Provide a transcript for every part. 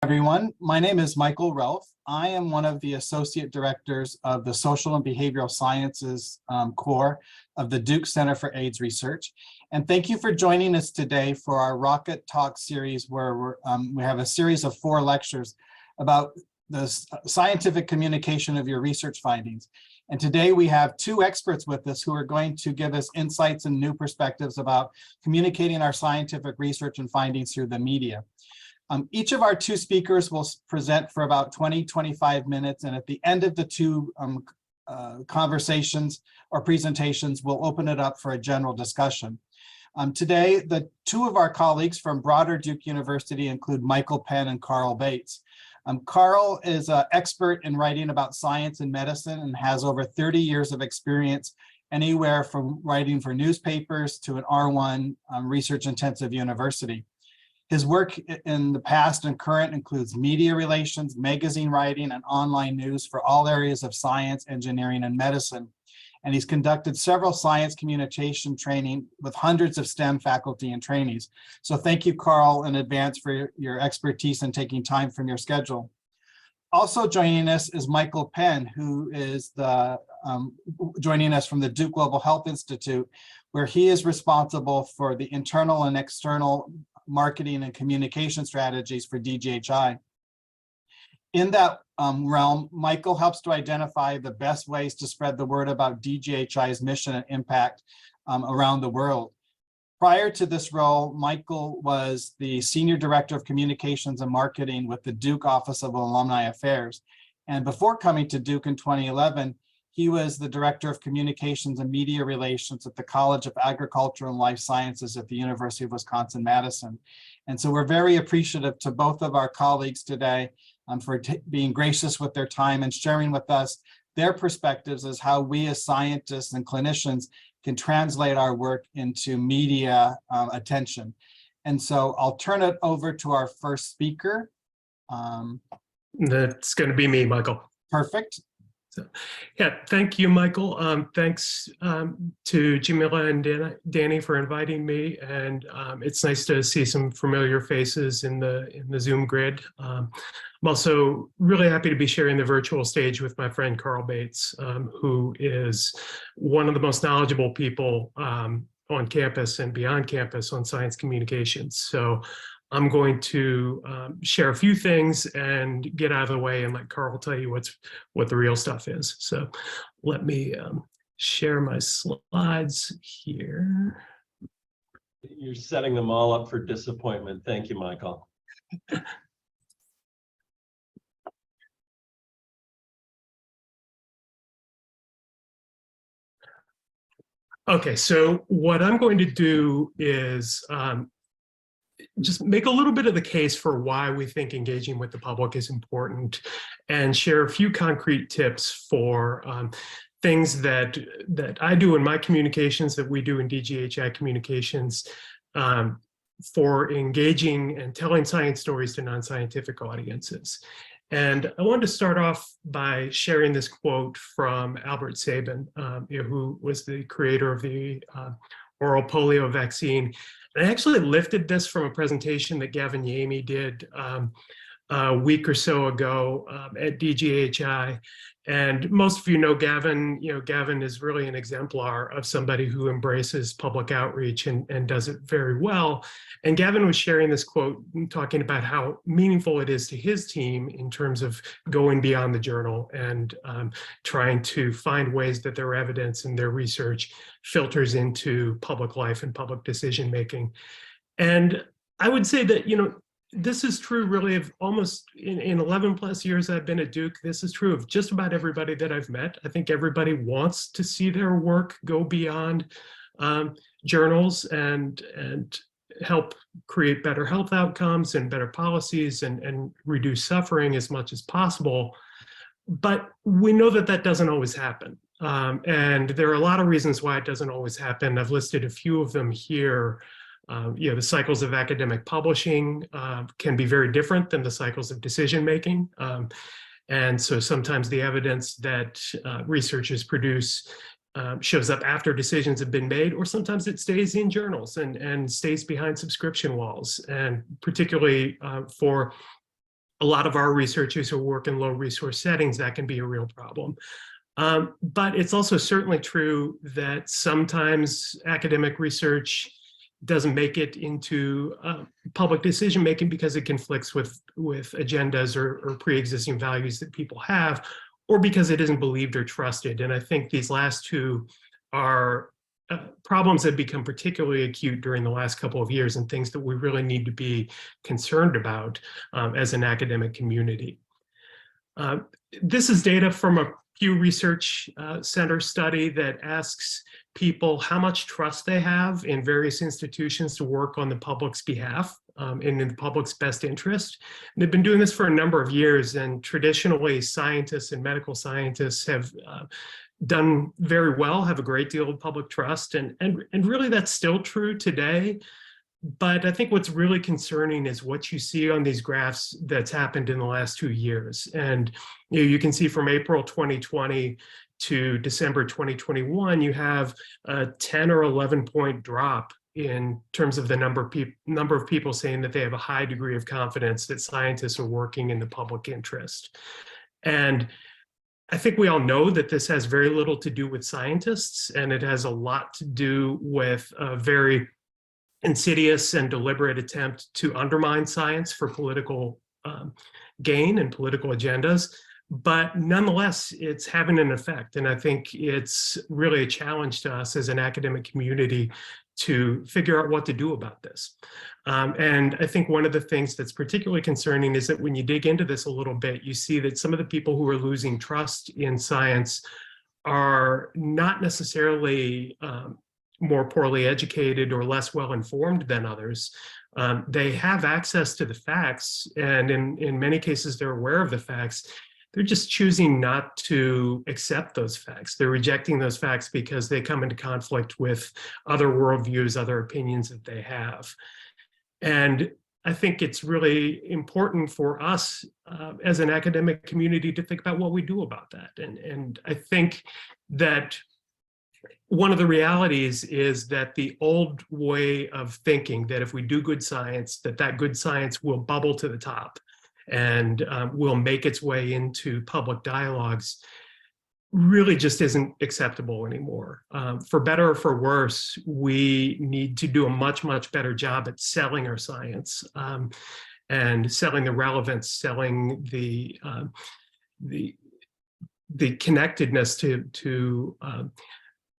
Everyone, my name is Michael Relf. I am one of the associate directors of the Social and Behavioral Sciences core of the Duke Center for AIDS Research. And thank you for joining us today for our Rocket Talk series, where we have a series of 4 lectures about the scientific communication of your research findings. And today we have 2 experts with us who are going to give us insights and new perspectives about communicating our scientific research and findings through the media. Each of our 2 speakers will present for about 20-25 minutes, and at the end of the 2 conversations or presentations, we'll open it up for a general discussion. Today, the 2 of our colleagues from broader Duke University include Michael Penn and Karl Bates. Karl is an expert in writing about science and medicine and has over 30 years of experience, anywhere from writing for newspapers to an R1 research-intensive university. His work in the past and current includes media relations, magazine writing, and online news for all areas of science, engineering, and medicine. And he's conducted several science communication training with hundreds of STEM faculty and trainees. So thank you, Karl, in advance for your expertise and taking time from your schedule. Also joining us is Michael Penn, who is joining us from the Duke Global Health Institute, where he is responsible for the internal and external marketing and communication strategies for DGHI. In that realm, Michael helps to identify the best ways to spread the word about DGHI's mission and impact around the world. Prior to this role, Michael was the Senior Director of Communications and Marketing with the Duke Office of Alumni Affairs. And before coming to Duke in 2011, he was the Director of Communications and Media Relations at the College of Agriculture and Life Sciences at the University of Wisconsin-Madison. And so we're very appreciative to both of our colleagues today for being gracious with their time and sharing with us their perspectives as how we as scientists and clinicians can translate our work into media attention. And so I'll turn it over to our first speaker. That's going to be me, Michael. Perfect. So, yeah, thank you, Michael. Thanks to Jamila and Danny for inviting me, and it's nice to see some familiar faces in the Zoom grid. I'm also really happy to be sharing the virtual stage with my friend Karl Bates, who is one of the most knowledgeable people on campus and beyond campus on science communications. So I'm going to share a few things and get out of the way and let Karl tell you what the real stuff is. So let me share my slides here. You're setting them all up for disappointment. Thank you, Michael. Okay, so what I'm going to do is just make a little bit of the case for why we think engaging with the public is important and share a few concrete tips for things that I do in my communications, that we do in DGHI communications, for engaging and telling science stories to non-scientific audiences. And I wanted to start off by sharing this quote from Albert Sabin, who was the creator of the oral polio vaccine. And I actually lifted this from a presentation that Gavin Yamey did a week or so ago at DGHI. And most of you know Gavin. Gavin is really an exemplar of somebody who embraces public outreach and does it very well. And Gavin was sharing this quote, talking about how meaningful it is to his team in terms of going beyond the journal and trying to find ways that their evidence and their research filters into public life and public decision making. And I would say that, this is true really of almost in 11 plus years I've been at Duke. This is true of just about everybody that I've met. I think everybody wants to see their work go beyond journals and help create better health outcomes and better policies and reduce suffering as much as possible. But we know that that doesn't always happen. And there are a lot of reasons why it doesn't always happen. I've listed a few of them here. The cycles of academic publishing can be very different than the cycles of decision making. And so sometimes the evidence that researchers produce shows up after decisions have been made, or sometimes it stays in journals and stays behind subscription walls. And particularly for a lot of our researchers who work in low resource settings, that can be a real problem. But it's also certainly true that sometimes academic research doesn't make it into public decision-making because it conflicts with agendas or pre-existing values that people have, or because it isn't believed or trusted. And I think these last two are problems that become particularly acute during the last couple of years, and things that we really need to be concerned about as an academic community. This is data from a Pew Research Center study that asks people how much trust they have in various institutions to work on the public's behalf and in the public's best interest. And they've been doing this for a number of years, and traditionally scientists and medical scientists have done very well, have a great deal of public trust, and really that's still true today. But I think what's really concerning is what you see on these graphs that's happened in the last 2 years. And you can see from April 2020 to December 2021, you have a 10 or 11 point drop in terms of the number of people saying that they have a high degree of confidence that scientists are working in the public interest. And I think we all know that this has very little to do with scientists, and it has a lot to do with a very insidious and deliberate attempt to undermine science for political gain and political agendas. But nonetheless, it's having an effect. And I think it's really a challenge to us as an academic community to figure out what to do about this. And I think one of the things that's particularly concerning is that when you dig into this a little bit, you see that some of the people who are losing trust in science are not necessarily more poorly educated or less well-informed than others. They have access to the facts, and in many cases, they're aware of the facts. They're just choosing not to accept those facts. They're rejecting those facts because they come into conflict with other worldviews, other opinions that they have. And I think it's really important for us as an academic community to think about what we do about that. And I think that one of the realities is that the old way of thinking that if we do good science, that good science will bubble to the top and will make its way into public dialogues really just isn't acceptable anymore. For better or for worse, we need to do a much, much better job at selling our science and selling the relevance, selling the connectedness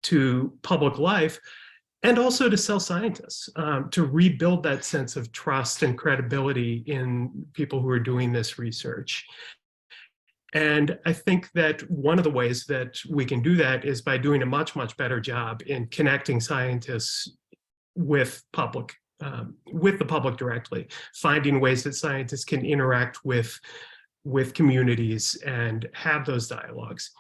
to public life, and also to sell scientists, to rebuild that sense of trust and credibility in people who are doing this research. And I think that one of the ways that we can do that is by doing a much, much better job in connecting scientists with the public directly, finding ways that scientists can interact with communities and have those dialogues.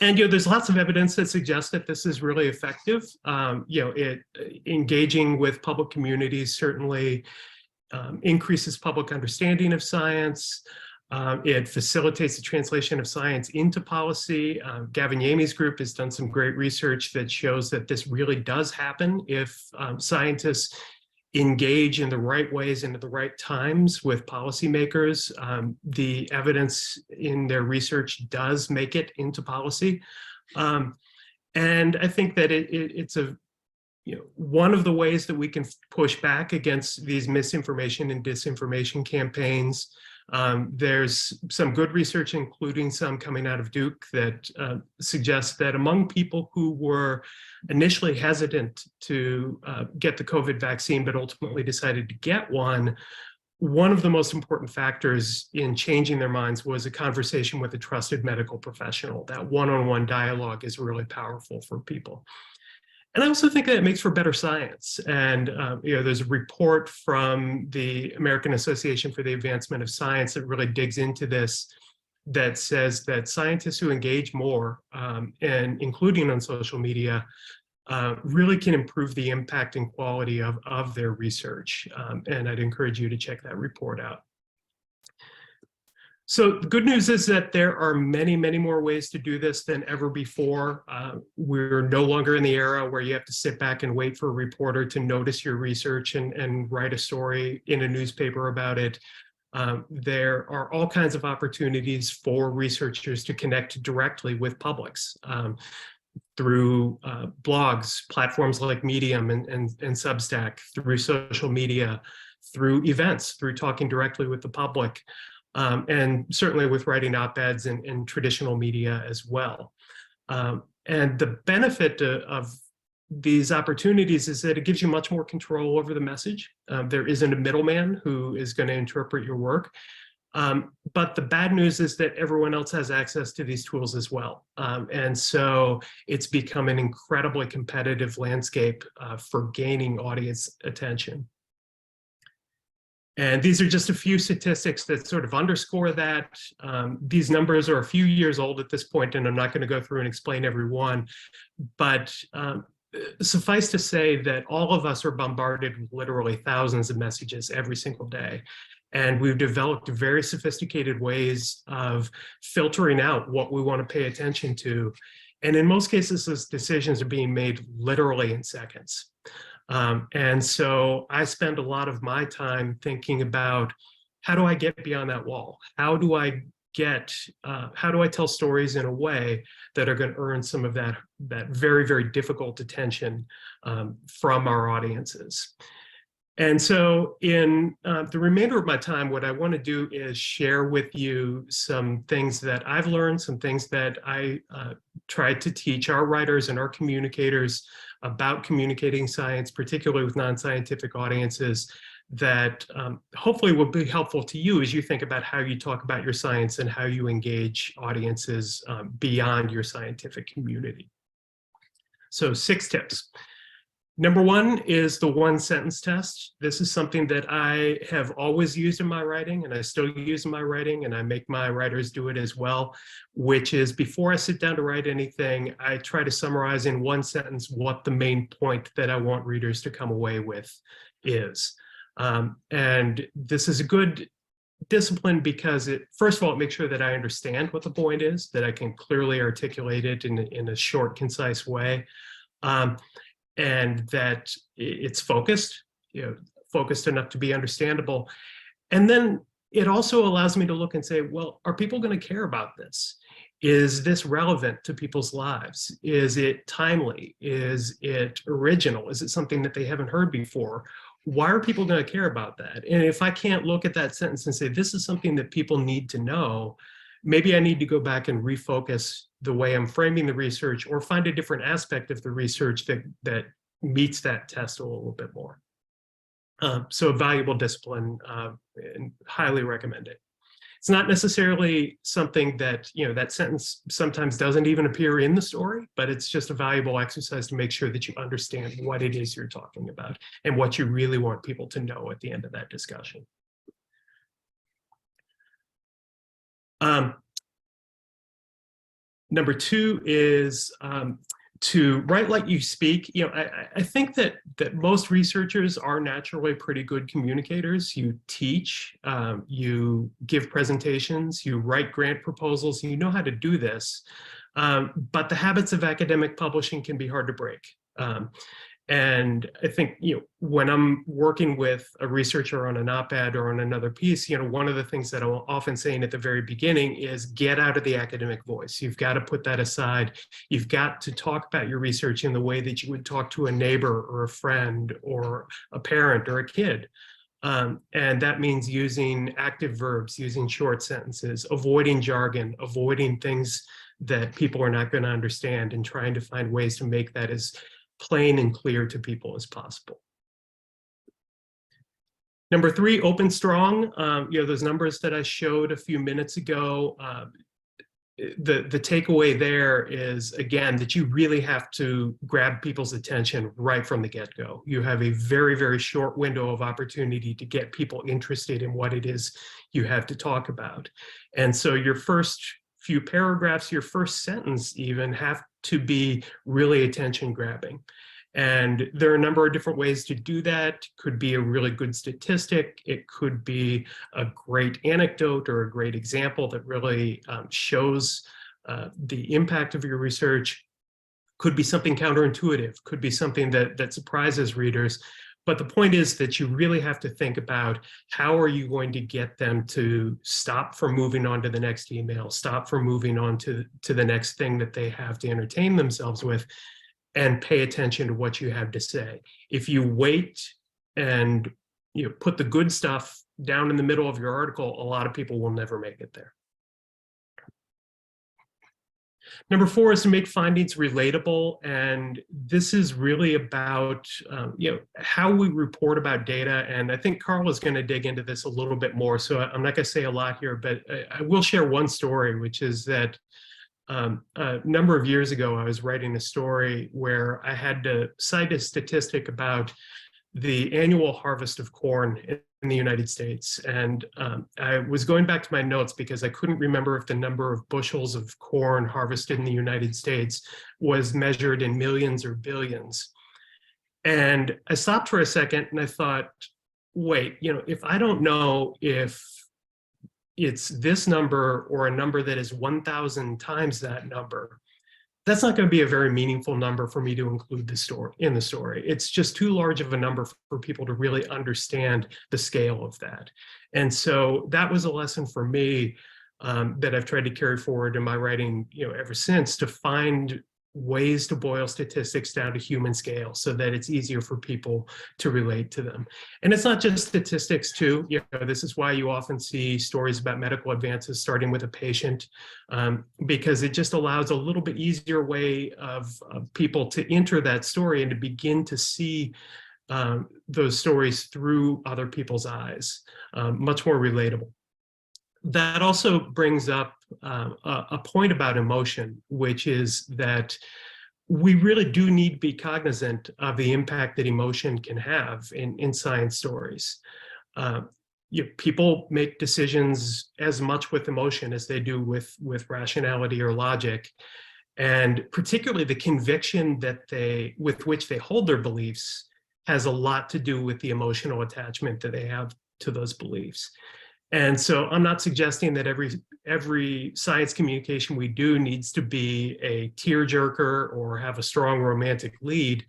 And there's lots of evidence that suggests that this is really effective. Engaging with public communities certainly increases public understanding of science. It facilitates the translation of science into policy. Gavin Yamey's group has done some great research that shows that this really does happen if scientists engage in the right ways and at the right times with policymakers. The evidence in their research does make it into policy. And I think that it's one of the ways that we can push back against these misinformation and disinformation campaigns. There's some good research, including some coming out of Duke, that suggests that among people who were initially hesitant to get the COVID vaccine, but ultimately decided to get one of the most important factors in changing their minds was a conversation with a trusted medical professional. That one-on-one dialogue is really powerful for people. And I also think that it makes for better science. And there's a report from the American Association for the Advancement of Science that really digs into this, that says that scientists who engage more, and including on social media, really can improve the impact and quality of their research. And I'd encourage you to check that report out. So the good news is that there are many, many more ways to do this than ever before. We're no longer in the era where you have to sit back and wait for a reporter to notice your research and write a story in a newspaper about it. There are all kinds of opportunities for researchers to connect directly with publics through blogs, platforms like Medium and Substack, through social media, through events, through talking directly with the public, and certainly with writing op-eds in traditional media as well. And the benefit of these opportunities is that it gives you much more control over the message. There isn't a middleman who is going to interpret your work. But the bad news is that everyone else has access to these tools as well. And so it's become an incredibly competitive landscape for gaining audience attention. And these are just a few statistics that sort of underscore that. These numbers are a few years old at this point, and I'm not going to go through and explain every one. But suffice to say that all of us are bombarded with literally thousands of messages every single day. And we've developed very sophisticated ways of filtering out what we want to pay attention to. And in most cases, those decisions are being made literally in seconds. And so I spend a lot of my time thinking about, how do I get beyond that wall? How do I tell stories in a way that are going to earn some of that very, very difficult attention from our audiences? And so in the remainder of my time, what I want to do is share with you some things that I've learned, some things that I tried to teach our writers and our communicators about communicating science, particularly with non-scientific audiences, that hopefully will be helpful to you as you think about how you talk about your science and how you engage audiences beyond your scientific community. So 6 tips. Number 1 is the one-sentence test. This is something that I have always used in my writing, and I still use in my writing, and I make my writers do it as well, which is before I sit down to write anything, I try to summarize in one sentence what the main point that I want readers to come away with is. And this is a good discipline because first of all, it makes sure that I understand what the point is, that I can clearly articulate it in a short, concise way. And that it's focused, focused enough to be understandable. And then it also allows me to look and say, well, are people going to care about this? Is this relevant to people's lives? Is it timely? Is it original? Is it something that they haven't heard before? Why are people going to care about that? And if I can't look at that sentence and say, this is something that people need to know, maybe I need to go back and refocus the way I'm framing the research, or find a different aspect of the research that meets that test a little bit more. So a valuable discipline, and highly recommend it. It's not necessarily something that, that sentence sometimes doesn't even appear in the story, but it's just a valuable exercise to make sure that you understand what it is you're talking about and what you really want people to know at the end of that discussion. Number 2 is to write like you speak. I think that most researchers are naturally pretty good communicators. You teach, you give presentations, you write grant proposals, you know how to do this. But the habits of academic publishing can be hard to break. And I think, when I'm working with a researcher on an op-ed or on another piece, one of the things that I'm often saying at the very beginning is get out of the academic voice. You've got to put that aside. You've got to talk about your research in the way that you would talk to a neighbor or a friend or a parent or a kid. And that means using active verbs, using short sentences, avoiding jargon, avoiding things that people are not going to understand, and trying to find ways to make that as plain and clear to people as possible. Number 3, open strong. Those numbers that I showed a few minutes ago, the takeaway there is, again, that you really have to grab people's attention right from the get-go. You have a very, very short window of opportunity to get people interested in what it is you have to talk about. And so your first few paragraphs, your first sentence even, have to be really attention grabbing. And there are a number of different ways to do that. Could be a really good statistic. It could be a great anecdote or a great example that really shows the impact of your research. Could be something counterintuitive, could be something that surprises readers. But the point is that you really have to think about how are you going to get them to stop from moving on to the next email, stop from moving on to the next thing that they have to entertain themselves with, and pay attention to what you have to say. If you wait and put the good stuff down in the middle of your article, a lot of people will never make it there. Number 4 is to make findings relatable, and this is really about how we report about data. And I think Karl is going to dig into this a little bit more, so I'm not going to say a lot here, but I will share one story, which is that a number of years ago, I was writing a story where I had to cite a statistic about the annual harvest of corn in the United States. And I was going back to my notes because I couldn't remember if the number of bushels of corn harvested in the United States was measured in millions or billions. And I stopped for a second and I thought, wait, if I don't know if it's this number or a number that is 1,000 times that number, that's not going to be a very meaningful number for me to include in the story. It's just too large of a number for people to really understand the scale of that. And so that was a lesson for me that I've tried to carry forward in my writing, ever since, to find ways to boil statistics down to human scale so that it's easier for people to relate to them. And it's not just statistics too. This is why you often see stories about medical advances starting with a patient, because it just allows a little bit easier way of people to enter that story and to begin to see those stories through other people's eyes, much more relatable. That also brings up a point about emotion, which is that we really do need to be cognizant of the impact that emotion can have in science stories. People make decisions as much with emotion as they do with rationality or logic. And particularly the conviction with which they hold their beliefs has a lot to do with the emotional attachment that they have to those beliefs. And so I'm not suggesting that every science communication we do needs to be a tearjerker or have a strong romantic lead,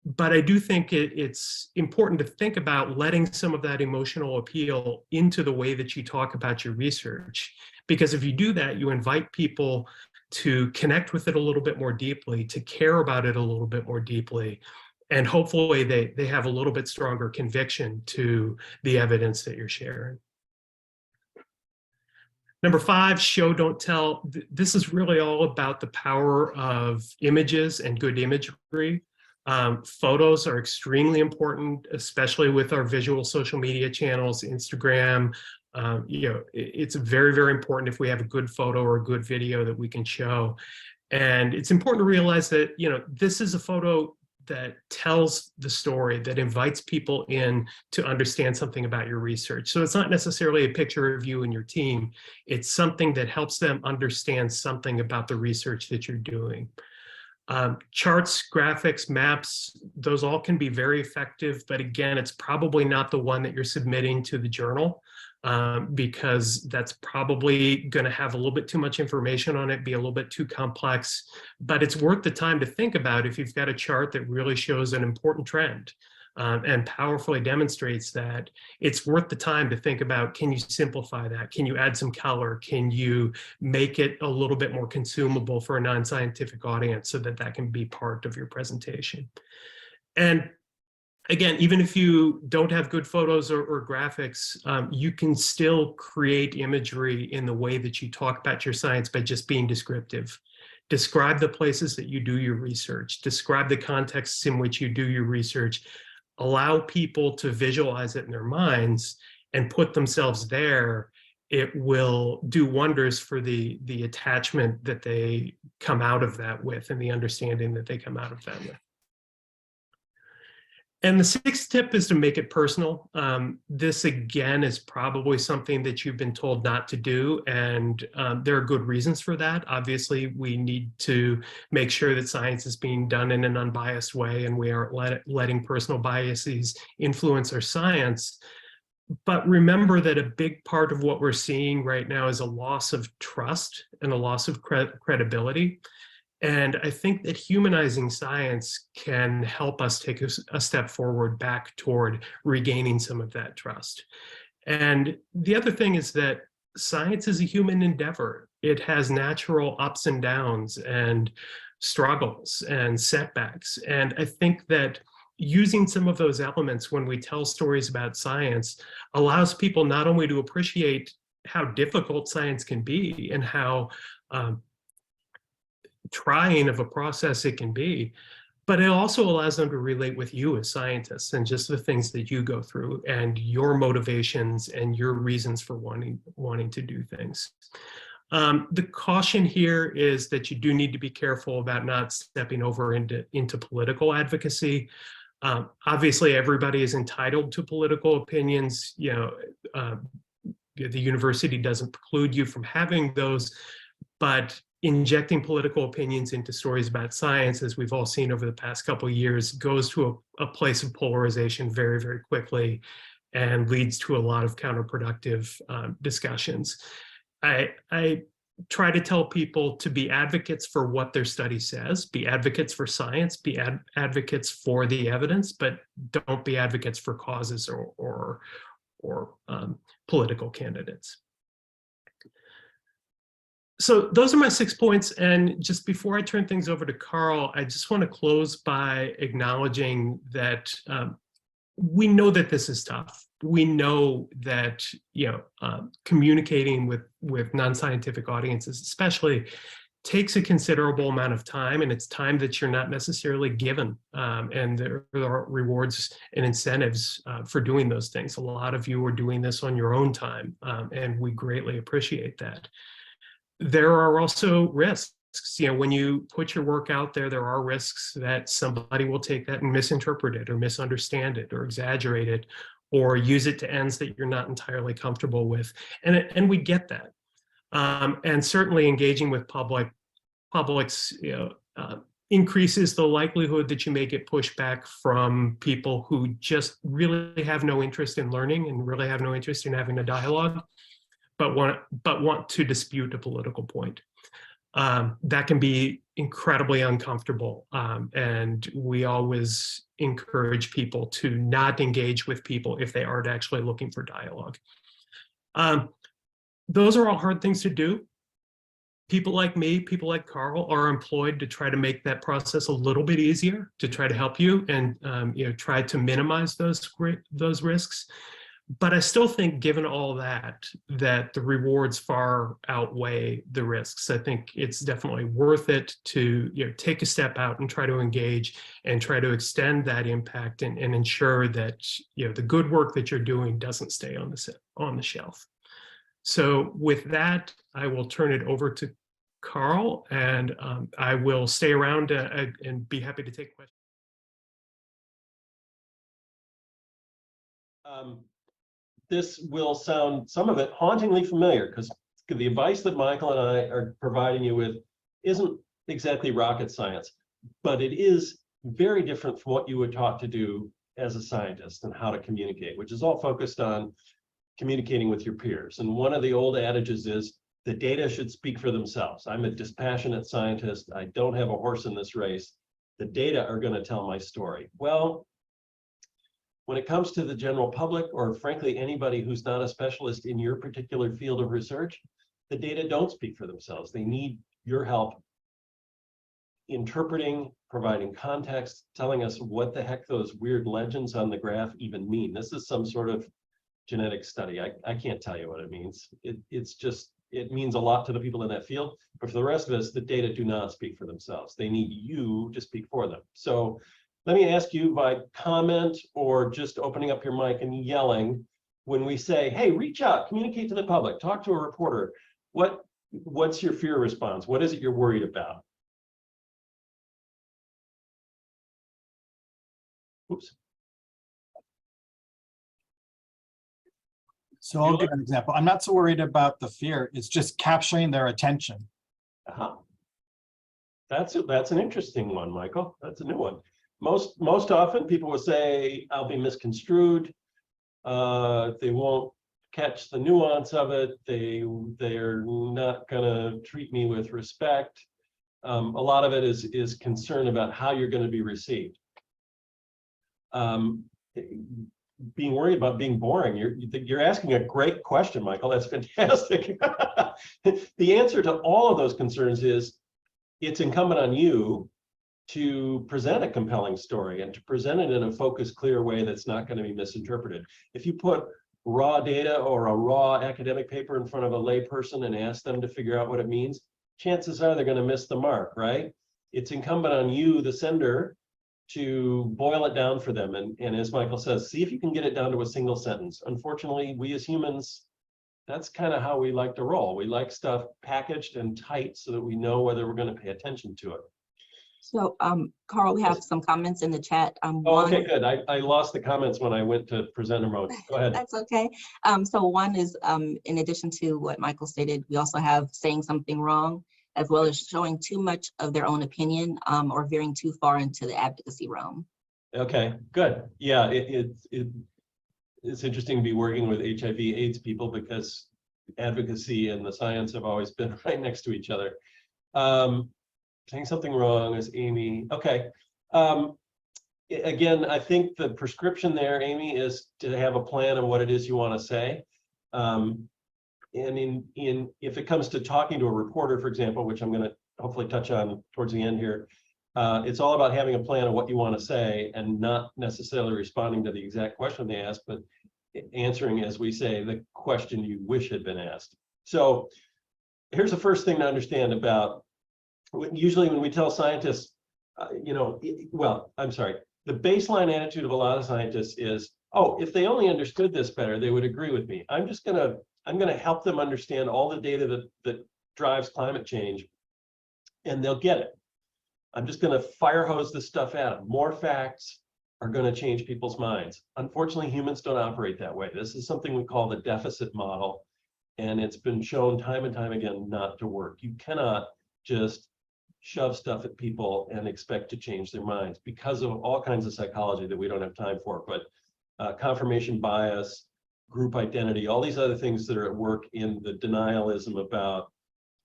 but I do think it's important to think about letting some of that emotional appeal into the way that you talk about your research. Because if you do that, you invite people to connect with it a little bit more deeply, to care about it a little bit more deeply, and hopefully they have a little bit stronger conviction to the evidence that you're sharing. Number 5, show, don't tell. This is really all about the power of images and good imagery. Photos are extremely important, especially with our visual social media channels, Instagram. It's very, very important if we have a good photo or a good video that we can show. And it's important to realize that, this is a photo that tells the story, that invites people in to understand something about your research. So it's not necessarily a picture of you and your team. It's something that helps them understand something about the research that you're doing. Charts, graphics, maps, those all can be very effective, but again, it's probably not the one that you're submitting to the journal, because that's probably going to have a little bit too much information on it, be a little bit too complex, but it's worth the time to think about if you've got a chart that really shows an important trend and powerfully demonstrates that. It's worth the time to think about, can you simplify that? Can you add some color? Can you make it a little bit more consumable for a non-scientific audience so that that can be part of your presentation? And again, even if you don't have good photos or graphics, you can still create imagery in the way that you talk about your science by just being descriptive. Describe the places that you do your research. Describe the contexts in which you do your research. Allow people to visualize it in their minds and put themselves there. It will do wonders for the attachment that they come out of that with and the understanding that they come out of that with. And the 6th tip is to make it personal. This, again, is probably something that you've been told not to do, and there are good reasons for that. Obviously, we need to make sure that science is being done in an unbiased way, and we aren't letting personal biases influence our science. But remember that a big part of what we're seeing right now is a loss of trust and a loss of credibility. And I think that humanizing science can help us take a step forward back toward regaining some of that trust. And the other thing is that science is a human endeavor. It has natural ups and downs and struggles and setbacks. And I think that using some of those elements when we tell stories about science allows people not only to appreciate how difficult science can be and how trying of a process it can be, but it also allows them to relate with you as scientists and just the things that you go through and your motivations and your reasons for wanting to do things. The caution here is that you do need to be careful about not stepping over into political advocacy. Obviously, everybody is entitled to political opinions. The university doesn't preclude you from having those, but injecting political opinions into stories about science, as we've all seen over the past couple of years, goes to a place of polarization very, very quickly and leads to a lot of counterproductive discussions. I try to tell people to be advocates for what their study says, be advocates for science, be advocates for the evidence, but don't be advocates for causes or political candidates. So those are my 6 points. And just before I turn things over to Karl, I just want to close by acknowledging that we know that this is tough. We know that communicating with non-scientific audiences especially takes a considerable amount of time, and it's time that you're not necessarily given. And there are rewards and incentives for doing those things. A lot of you are doing this on your own time, and we greatly appreciate that. There are also risks. When you put your work out there, there are risks that somebody will take that and misinterpret it or misunderstand it or exaggerate it or use it to ends that you're not entirely comfortable with. And we get that. And certainly engaging with publics increases the likelihood that you may get pushback from people who just really have no interest in learning and really have no interest in having a dialogue, but want to dispute a political point. That can be incredibly uncomfortable. And we always encourage people to not engage with people if they aren't actually looking for dialogue. Those are all hard things to do. People like me, people like Karl, are employed to try to make that process a little bit easier, to try to help you and try to minimize those risks. But I still think, given all that the rewards far outweigh the risks. I think it's definitely worth it to take a step out and try to engage and try to extend that impact and ensure that the good work that you're doing doesn't stay on the shelf. So with that, I will turn it over to Karl, and I will stay around and be happy to take questions. This will sound, some of it, hauntingly familiar, because the advice that Michael and I are providing you with isn't exactly rocket science, but it is very different from what you were taught to do as a scientist and how to communicate, which is all focused on communicating with your peers. And one of the old adages is the data should speak for themselves. I'm a dispassionate scientist. I don't have a horse in this race. The data are going to tell my story. Well, when it comes to the general public, or frankly, anybody who's not a specialist in your particular field of research, the data don't speak for themselves. They need your help interpreting, providing context, telling us what the heck those weird legends on the graph even mean. This is some sort of genetic study. I can't tell you what it means. It means a lot to the people in that field, but for the rest of us, the data do not speak for themselves. They need you to speak for them. So let me ask you by comment or just opening up your mic and yelling when we say, hey, reach out, communicate to the public, talk to a reporter. What's your fear response? What is it you're worried about? Oops. So I'll give an example. I'm not so worried about the fear. It's just capturing their attention. That's an interesting one, Michael. That's a new one. Most often people will say, I'll be misconstrued. They won't catch the nuance of it. They're not gonna treat me with respect. A lot of it is concern about how you're going to be received. Being worried about being boring. You're asking a great question, Michael. That's fantastic. The answer to all of those concerns is it's incumbent on you to present a compelling story and to present it in a focused, clear way that's not going to be misinterpreted. If you put raw data or a raw academic paper in front of a lay person and ask them to figure out what it means, chances are they're going to miss the mark, right? It's incumbent on you, the sender, to boil it down for them. And as Michael says, see if you can get it down to a single sentence. Unfortunately, we as humans, that's kind of how we like to roll. We like stuff packaged and tight so that we know whether we're going to pay attention to it. So, Karl, we have some comments in the chat. Oh, okay, good. I lost the comments when I went to presenter mode. Go ahead. That's okay. So one is, in addition to what Michael stated, we also have saying something wrong, as well as showing too much of their own opinion or veering too far into the advocacy realm. Okay, good. Yeah, it's interesting to be working with HIV/AIDS people because advocacy and the science have always been right next to each other. Saying something wrong is Amy. Okay. Again, I think the prescription there, Amy, is to have a plan of what it is you want to say. And if it comes to talking to a reporter, for example, which I'm going to hopefully touch on towards the end here, it's all about having a plan of what you want to say and not necessarily responding to the exact question they asked, but answering, as we say, the question you wish had been asked. So here's the first thing to understand about, usually when we tell scientists, I'm sorry, the baseline attitude of a lot of scientists is, oh, if they only understood this better, they would agree with me. I'm going to help them understand all the data that drives climate change, and they'll get it. I'm just going to fire hose this stuff at them. More facts are going to change people's minds. Unfortunately, humans don't operate that way. This is something we call the deficit model, and it's been shown time and time again not to work. You cannot just shove stuff at people and expect to change their minds because of all kinds of psychology that we don't have time for, but confirmation bias, group identity, all these other things that are at work in the denialism about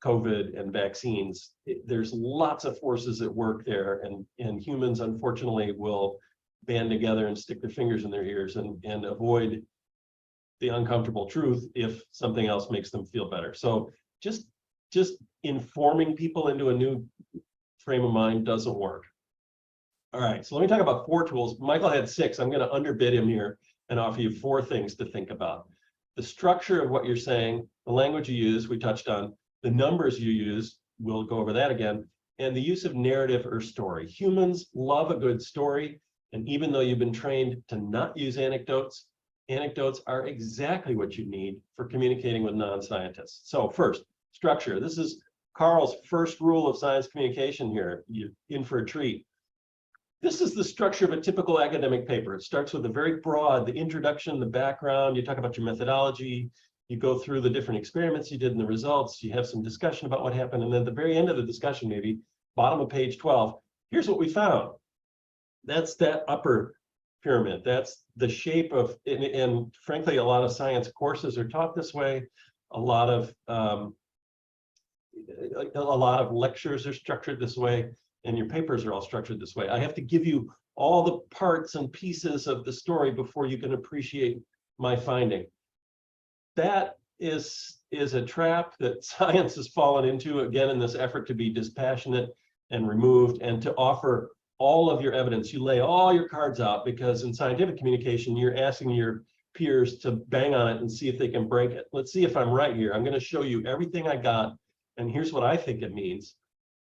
COVID and vaccines. There's lots of forces at work there, and humans, unfortunately, will band together and stick their fingers in their ears and avoid the uncomfortable truth if something else makes them feel better. So just informing people into a new frame of mind doesn't work. All right, so let me talk about 4 tools. Michael had 6. I'm going to underbid him here and offer you 4 things to think about. The structure of what you're saying, the language you use, we touched on, the numbers you use, we'll go over that again, and the use of narrative or story. Humans love a good story, and even though you've been trained to not use anecdotes, anecdotes are exactly what you need for communicating with non-scientists. So first, structure. This is Karl's first rule of science communication here. You're in for a treat. This is the structure of a typical academic paper. It starts with a very broad, the introduction, the background, you talk about your methodology, you go through the different experiments you did and the results, you have some discussion about what happened, and then at the very end of the discussion, maybe, bottom of page 12, here's what we found. That's that upper pyramid. That's the shape of, and frankly, a lot of science courses are taught this way. A lot of lectures are structured this way, and your papers are all structured this way. I have to give you all the parts and pieces of the story before you can appreciate my finding. That is a trap that science has fallen into, again, in this effort to be dispassionate and removed and to offer all of your evidence. You lay all your cards out because in scientific communication, you're asking your peers to bang on it and see if they can break it. Let's see if I'm right here. I'm going to show you everything I got, and here's what I think it means.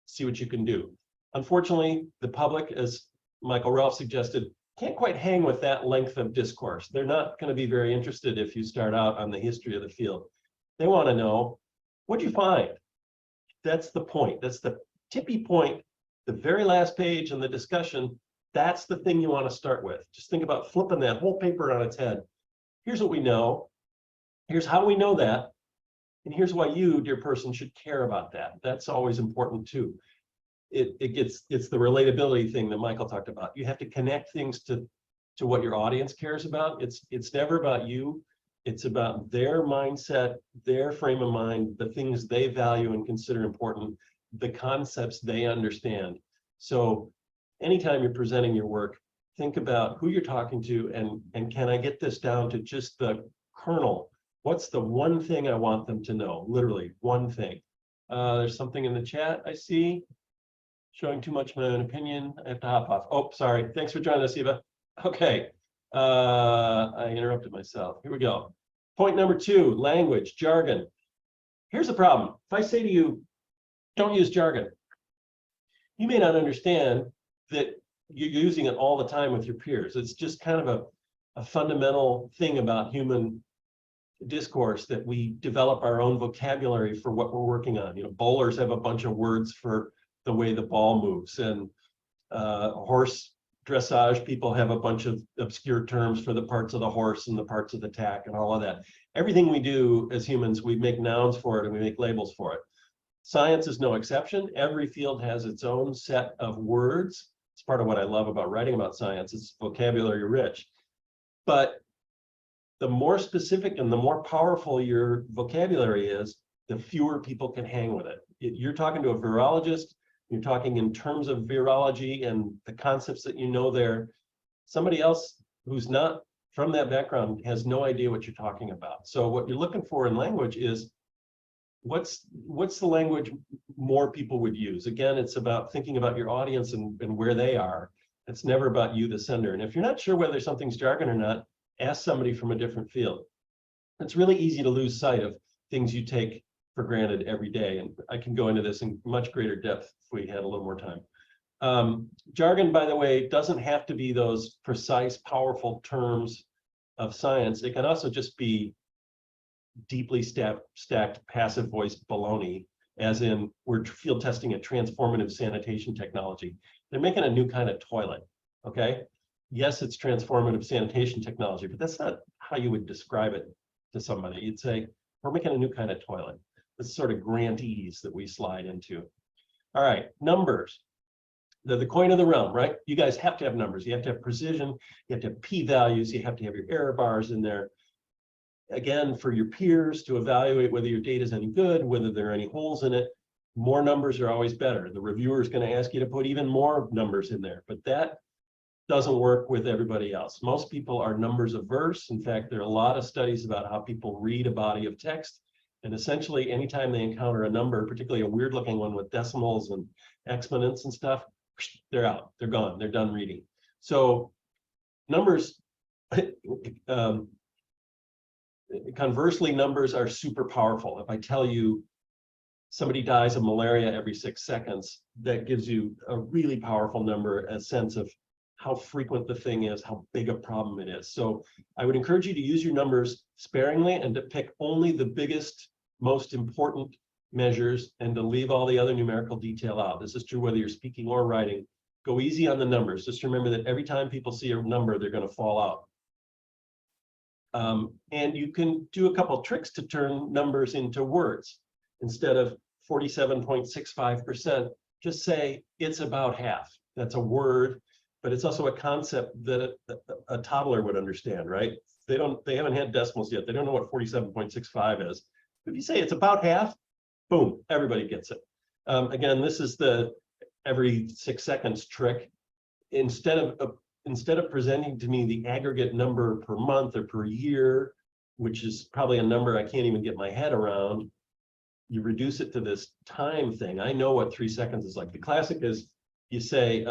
See what you can do. Unfortunately, the public, as Michael Ralph suggested, can't quite hang with that length of discourse. They're not going to be very interested if you start out on the history of the field. They want to know, what'd you find? That's the point. That's the tippy point, the very last page in the discussion. That's the thing you want to start with. Just think about flipping that whole paper on its head. Here's what we know. Here's how we know that. And here's why you, dear person, should care about that. That's always important too. It's the relatability thing that Michael talked about. You have to connect things to what your audience cares about. It's never about you. It's about their mindset, their frame of mind, the things they value and consider important. the concepts they understand. So anytime you're presenting your work, think about who you're talking to and can I get this down to just the kernel? What's the one thing I want them to know? Literally one thing. There's something in the chat I see. Showing too much of my own opinion. I have to hop off. Oh, sorry. Thanks for joining us, Eva. Okay. I interrupted myself. Here we go. Point number 2, language, jargon. Here's the problem. If I say to you, don't use jargon, you may not understand that you're using it all the time with your peers. It's just kind of a fundamental thing about human discourse that we develop our own vocabulary for what we're working on. You know, bowlers have a bunch of words for the way the ball moves, and horse dressage people have a bunch of obscure terms for the parts of the horse and the parts of the tack and all of that. Everything we do as humans, we make nouns for it and we make labels for it. Science is no exception. Every field has its own set of words. It's part of what I love about writing about science. It's vocabulary rich. But the more specific and the more powerful your vocabulary is, the fewer people can hang with it. You're talking to a virologist, you're talking in terms of virology and the concepts that you know there. Somebody else who's not from that background has no idea what you're talking about. So what you're looking for in language is what's the language more people would use? Again, it's about thinking about your audience and where they are. It's never about you, the sender. And if you're not sure whether something's jargon or not, ask somebody from a different field. It's really easy to lose sight of things you take for granted every day. And I can go into this in much greater depth if we had a little more time. Jargon, by the way, doesn't have to be those precise, powerful terms of science. It can also just be deeply stacked passive voice baloney, as in we're field testing a transformative sanitation technology. They're making a new kind of toilet, okay? Yes, it's transformative sanitation technology, but that's not how you would describe it to somebody. You'd say, we're making a new kind of toilet. This sort of grantees that we slide into. All right, numbers. They're the coin of the realm, right? You guys have to have numbers. You have to have precision. You have to have p-values. You have to have your error bars in there. Again, for your peers to evaluate whether your data is any good, whether there are any holes in it, more numbers are always better. The reviewer is going to ask you to put even more numbers in there, but that doesn't work with everybody else. Most people are numbers averse. In fact, there are a lot of studies about how people read a body of text. And essentially, anytime they encounter a number, particularly a weird looking one with decimals and exponents and stuff, they're out, they're gone, they're done reading. So numbers, conversely, numbers are super powerful. If I tell you somebody dies of malaria every 6 seconds, that gives you a really powerful number, a sense of how frequent the thing is, how big a problem it is. So I would encourage you to use your numbers sparingly and to pick only the biggest, most important measures and to leave all the other numerical detail out. This is true whether you're speaking or writing. Go easy on the numbers. Just remember that every time people see a number, they're going to fall out. And you can do a couple of tricks to turn numbers into words. Instead of 47.65%, just say it's about half. That's a word, but it's also a concept that a toddler would understand, right? They haven't had decimals yet. They don't know what 47.65 is. If you say it's about half, boom, everybody gets it. Again, this is the every 6 seconds trick. Instead of presenting to me the aggregate number per month or per year, which is probably a number I can't even get my head around, you reduce it to this time thing. I know what 3 seconds is like. The classic is you say,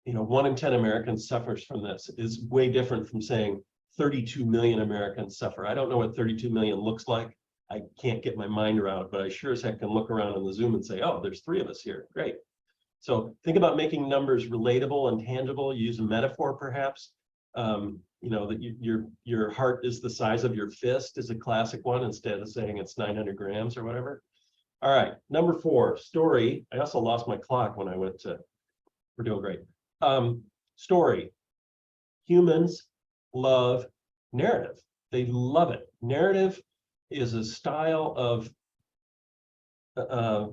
1 in 10 Americans suffers from this. Is way different from saying 32 million Americans suffer. I don't know what 32 million looks like. I can't get my mind around it, but I sure as heck can look around on the Zoom and say, oh, there's 3 of us here. Great. So think about making numbers relatable and tangible. Use a metaphor, perhaps. That your heart is the size of your fist is a classic one, instead of saying it's 900 grams or whatever. All right, number 4, story. I also lost my clock when I went to, we're doing great. Story. Humans love narrative. They love it. Narrative is a style of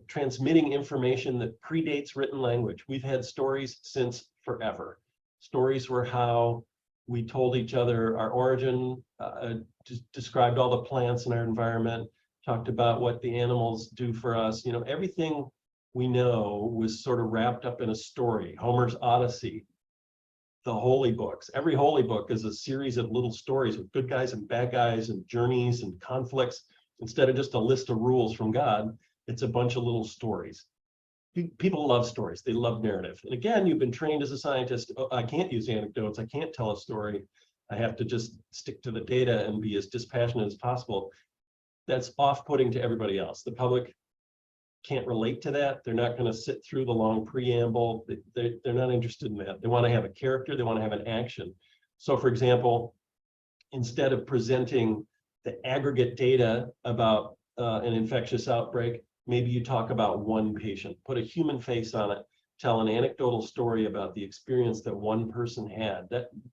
transmitting information that predates written language. We've had stories since forever. Stories were how we told each other our origin, described all the plants in our environment. talked about what the animals do for us. You know, everything we know was sort of wrapped up in a story. Homer's Odyssey, the holy books. Every holy book is a series of little stories with good guys and bad guys and journeys and conflicts. Instead of just a list of rules from God, it's a bunch of little stories. People love stories. They love narrative. And again, you've been trained as a scientist. Oh, I can't use anecdotes. I can't tell a story. I have to just stick to the data and be as dispassionate as possible. That's off-putting to everybody else. The public can't relate to that. They're not going to sit through the long preamble. They're not interested in that. They want to have a character. They want to have an action. So for example, instead of presenting the aggregate data about an infectious outbreak, maybe you talk about one patient, put a human face on it, tell an anecdotal story about the experience that one person had.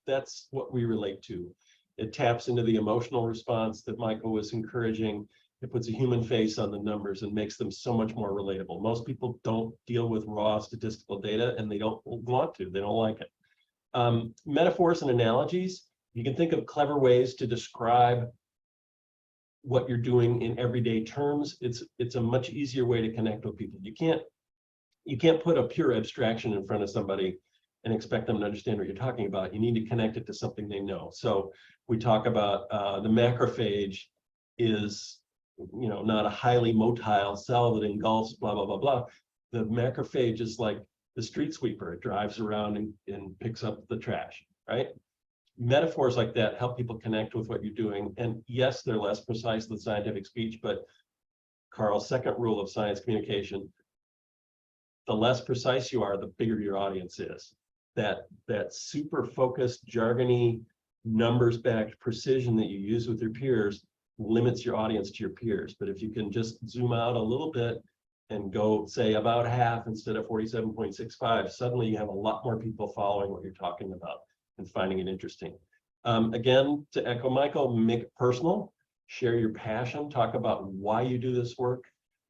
That's what we relate to. It taps into the emotional response that Michael was encouraging. It puts a human face on the numbers and makes them so much more relatable. Most people don't deal with raw statistical data, and they don't want to. They don't like it. Metaphors and analogies. You can think of clever ways to describe what you're doing in everyday terms. It's a much easier way to connect with people. You can't put a pure abstraction in front of somebody and expect them to understand what you're talking about. You need to connect it to something they know. So we talk about the macrophage is, you know, not a highly motile cell that engulfs blah, blah, blah, blah. The macrophage is like the street sweeper. It drives around and picks up the trash, right? Metaphors like that help people connect with what you're doing. And yes, they're less precise than scientific speech, but Karl's second rule of science communication, the less precise you are, the bigger your audience is. That super focused, jargony, numbers-backed precision that you use with your peers limits your audience to your peers. But if you can just zoom out a little bit and go, say, about half instead of 47.65, suddenly you have a lot more people following what you're talking about and finding it interesting. Again, to echo Michael, make it personal, share your passion, talk about why you do this work,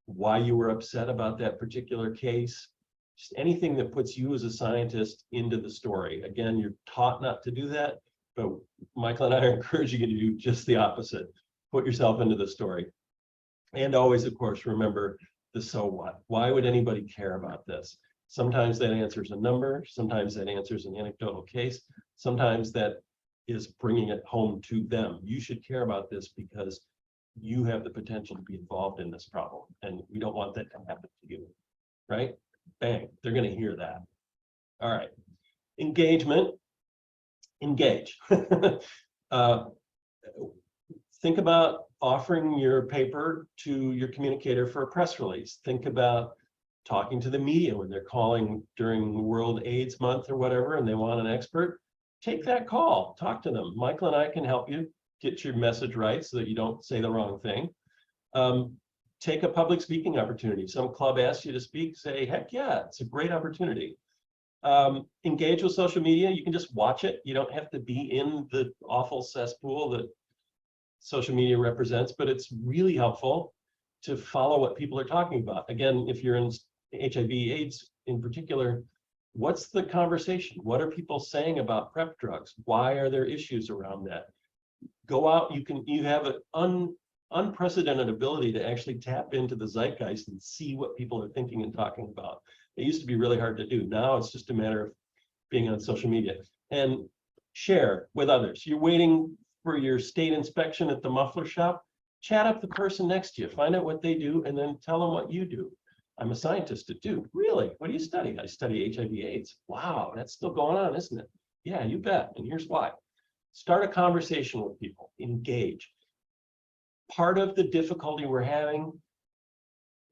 why you were upset about that particular case, just anything that puts you as a scientist into the story. Again, you're taught not to do that, but Michael and I are encouraging you to do just the opposite. Put yourself into the story. And always, of course, remember the so what. Why would anybody care about this? Sometimes that answers a number, sometimes that answers an anecdotal case, sometimes that is bringing it home to them. You should care about this because you have the potential to be involved in this problem, and we don't want that to happen to you, right? Bang, they're going to hear that. All right, engagement, engage. Think about offering your paper to your communicator for a press release. Think about talking to the media when they're calling during World AIDS Month or whatever, and they want an expert. Take that call, talk to them. Michael and I can help you get your message right so that you don't say the wrong thing. Take a public speaking opportunity. Some club asks you to speak, say, heck yeah, it's a great opportunity. Engage with social media. You can just watch it. You don't have to be in the awful cesspool that social media represents, but it's really helpful to follow what people are talking about. Again, if you're in HIV/AIDS in particular, what's the conversation? What are people saying about PrEP drugs? Why are there issues around that? Go out, you have an unprecedented ability to actually tap into the zeitgeist and see what people are thinking and talking about. It used to be really hard to do. Now it's just a matter of being on social media and share with others. You're waiting for your state inspection at the muffler shop, chat up the person next to you, find out what they do, and then tell them what you do. I'm a scientist at Duke. Really? What do you study? I study HIV/AIDS. Wow, that's still going on, isn't it? Yeah, you bet. And here's why. Start a conversation with people. Engage. Part of the difficulty we're having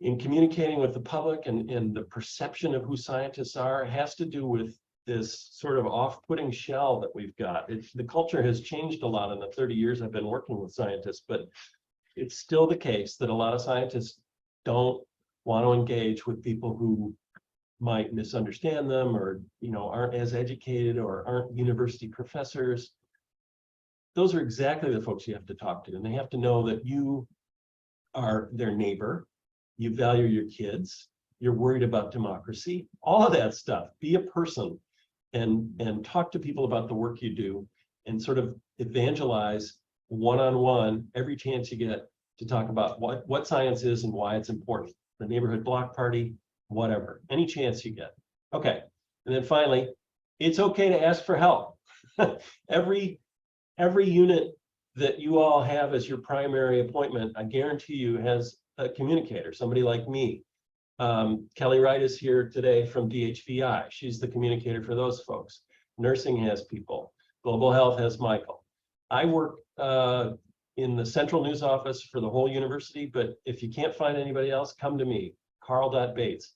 in communicating with the public and the perception of who scientists are has to do with this sort of off-putting shell that we've got. The culture has changed a lot in the 30 years I've been working with scientists, but it's still the case that a lot of scientists don't want to engage with people who might misunderstand them or, you know, aren't as educated or aren't university professors. Those are exactly the folks you have to talk to, and they have to know that you are their neighbor, you value your kids, you're worried about democracy, all of that stuff. Be a person and talk to people about the work you do and sort of evangelize one-on-one every chance you get to talk about what science is and why it's important. The neighborhood block party, whatever, any chance you get. Okay, and then finally, it's okay to ask for help. Every unit that you all have as your primary appointment, I guarantee you has a communicator, somebody like me. Kelly Wright is here today from DHVI. She's the communicator for those folks. Nursing has people. Global Health has Michael. I work in the central news office for the whole university, but if you can't find anybody else, come to me, Karl.Bates.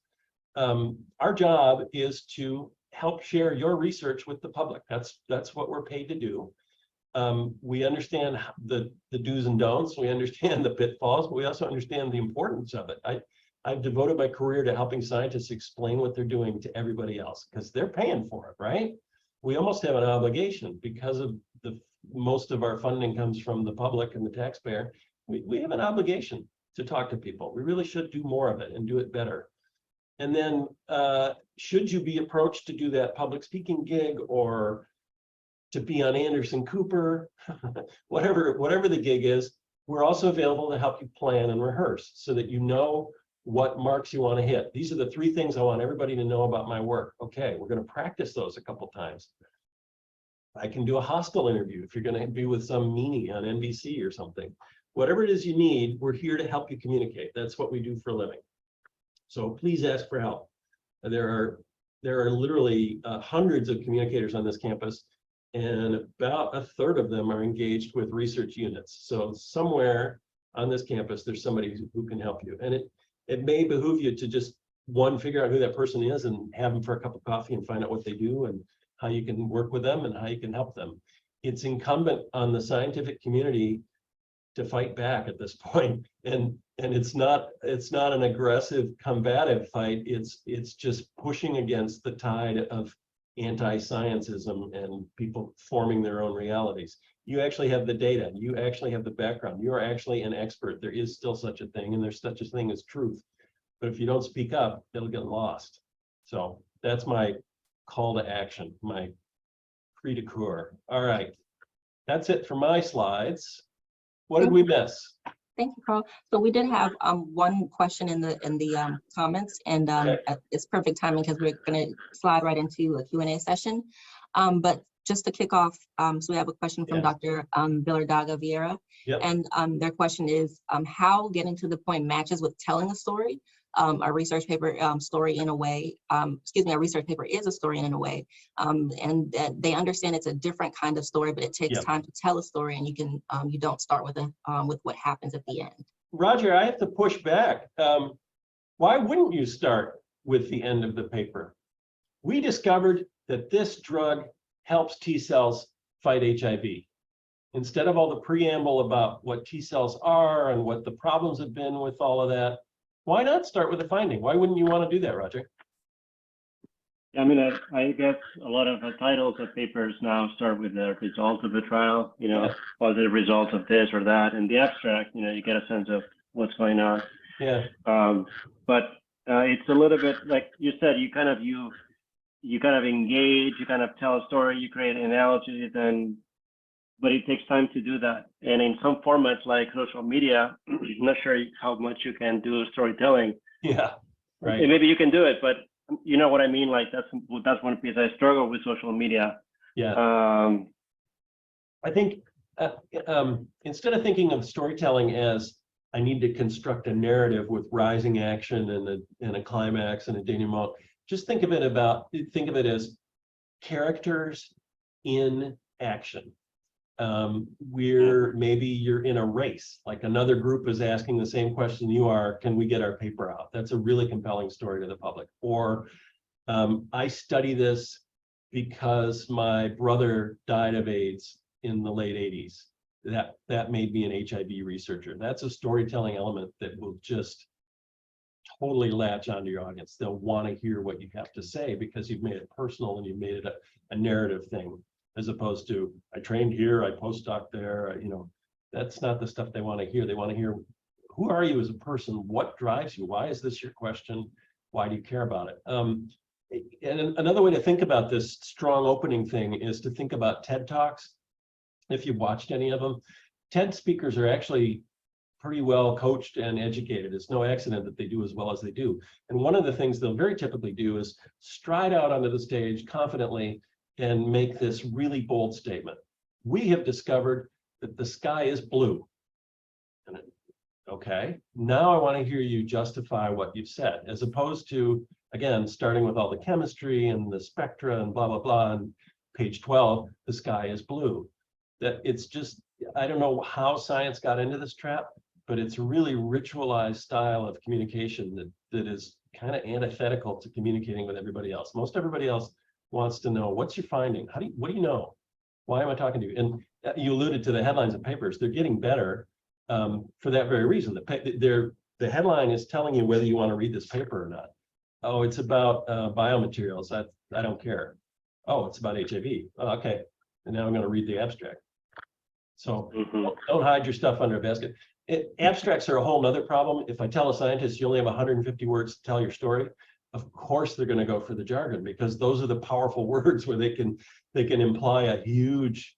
Our job is to help share your research with the public. That's what we're paid to do. We understand the do's and don'ts. We understand the pitfalls, but we also understand the importance of it. I've devoted my career to helping scientists explain what they're doing to everybody else because they're paying for it, right? We almost have an obligation because of most of our funding comes from the public and the taxpayer. We have an obligation to talk to people. We really should do more of it and do it better. And then should you be approached to do that public speaking gig or to be on Anderson Cooper, whatever the gig is, we're also available to help you plan and rehearse so that you know what marks you want to hit. These are the 3 things I want everybody to know about my work. Okay, we're going to practice those a couple times. I can do a hostile interview if you're going to be with some meanie on NBC or something. Whatever it is you need, we're here to help you communicate. That's what we do for a living. So please ask for help. There are literally hundreds of communicators on this campus, and about a third of them are engaged with research units. So somewhere on this campus, there's somebody who can help you. And it may behoove you to just, figure out who that person is and have them for a cup of coffee and find out what they do and how you can work with them and how you can help them. It's incumbent on the scientific community to fight back at this point. And it's not an aggressive combative fight. It's just pushing against the tide of anti-scientism and people forming their own realities. You actually have the data, you actually have the background, you're actually an expert. There is still such a thing, and there's such a thing as truth. But if you don't speak up, it'll get lost. So that's my call to action, my cri de coeur. All right, that's it for my slides. What did we miss? Thank you, Karl. So we did have one question in the comments, and Okay. it's perfect timing because we're going to slide right into a Q&A session. But just to kick off, so we have a question from Dr. Villardaga Vieira, Yep. and their question is how getting to the point matches with telling a story. A research paper story in a way, a research paper is a story in a way, and that they understand it's a different kind of story, but it takes time to tell a story, and you don't start with what happens at the end. Roger, I have to push back. Why wouldn't you start with the end of the paper? We discovered that this drug helps T cells fight HIV. Instead of all the preamble about what T cells are and what the problems have been with all of that, why not start with a finding? Why wouldn't you want to do that, Roger? I mean, I guess a lot of the titles of papers now start with the results of the trial, positive results of this or that. In the abstract, you get a sense of what's going on. Yeah. But it's a little bit like you said, you kind of engage, you kind of tell a story, you create analogies, but it takes time to do that. And in some formats like social media, I'm not sure how much you can do storytelling. Yeah, right. And maybe you can do it, but you know what I mean? Like that's one piece I struggle with social media. Yeah. I think instead of thinking of storytelling as I need to construct a narrative with rising action and a climax and a denouement, just think of it as characters in action. Maybe you're in a race, like another group is asking the same question you are, can we get our paper out? That's a really compelling story to the public. Or I study this because my brother died of AIDS in the late 80s. That made me an HIV researcher. That's a storytelling element that will just totally latch onto your audience. They'll want to hear what you have to say because you've made it personal and you've made it a narrative thing. As opposed to, I trained here, I postdoc there, that's not the stuff they want to hear. They want to hear, who are you as a person? What drives you? Why is this your question? Why do you care about it? And another way to think about this strong opening thing is to think about TED Talks. If you've watched any of them, TED speakers are actually pretty well coached and educated. It's no accident that they do as well as they do. And one of the things they'll very typically do is stride out onto the stage confidently and make this really bold statement. We have discovered that the sky is blue. And okay, now I want to hear you justify what you've said, as opposed to, again, starting with all the chemistry and the spectra and blah, blah, blah, and page 12, the sky is blue. That it's just, I don't know how science got into this trap, but it's a really ritualized style of communication that is kind of antithetical to communicating with everybody else. Most everybody else wants to know, what's your finding? What do you know? Why am I talking to you? And you alluded to the headlines of papers. They're getting better for that very reason. The headline is telling you whether you want to read this paper or not. Oh, it's about biomaterials. I don't care. Oh, it's about HIV. Oh, okay. And now I'm going to read the abstract. So don't hide your stuff under a basket. Abstracts are a whole nother problem. If I tell a scientist you only have 150 words to tell your story, of course they're going to go for the jargon, because those are the powerful words where they can imply a huge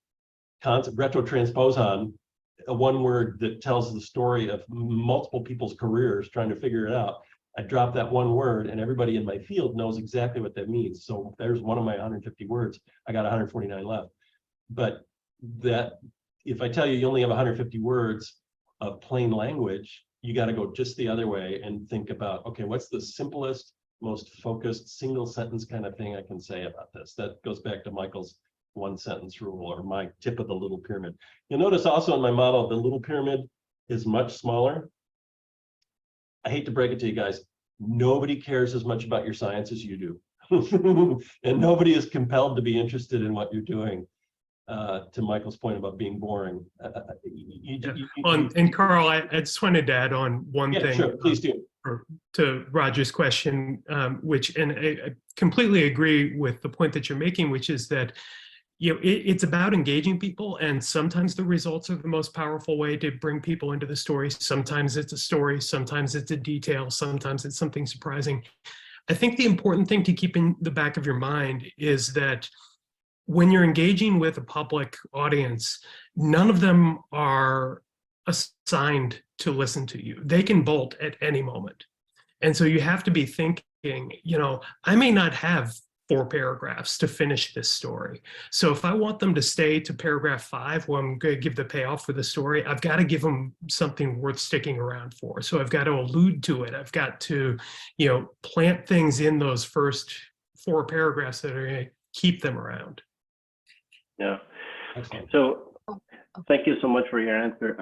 concept, retrotransposon, a one word that tells the story of multiple people's careers trying to figure it out. I drop that one word and everybody in my field knows exactly what that means. So there's one of my 150 words. I got 149 left. But that, if I tell you you only have 150 words of plain language, you got to go just the other way and think about, okay, what's the simplest, most focused single sentence kind of thing I can say about this? That goes back to Michael's one sentence rule, or my tip of the little pyramid. You'll notice also in my model, the little pyramid is much smaller. I hate to break it to you guys, nobody cares as much about your science as you do. And nobody is compelled to be interested in what you're doing. To Michael's point about being boring. And Karl, I just wanted to add on one thing. Sure, please do. To Roger's question, and I completely agree with the point that you're making, which is that it's about engaging people, and sometimes the results are the most powerful way to bring people into the story. Sometimes it's a story, sometimes it's a detail, sometimes it's something surprising. I think the important thing to keep in the back of your mind is that when you're engaging with a public audience, none of them are assigned to listen to you. They can bolt at any moment. And so you have to be thinking, I may not have 4 paragraphs to finish this story. So if I want them to stay to paragraph 5, where I'm going to give the payoff for the story, I've got to give them something worth sticking around for. So I've got to allude to it. I've got to, plant things in those first 4 paragraphs that are going to keep them around. Yeah. Excellent. So thank you so much for your answer.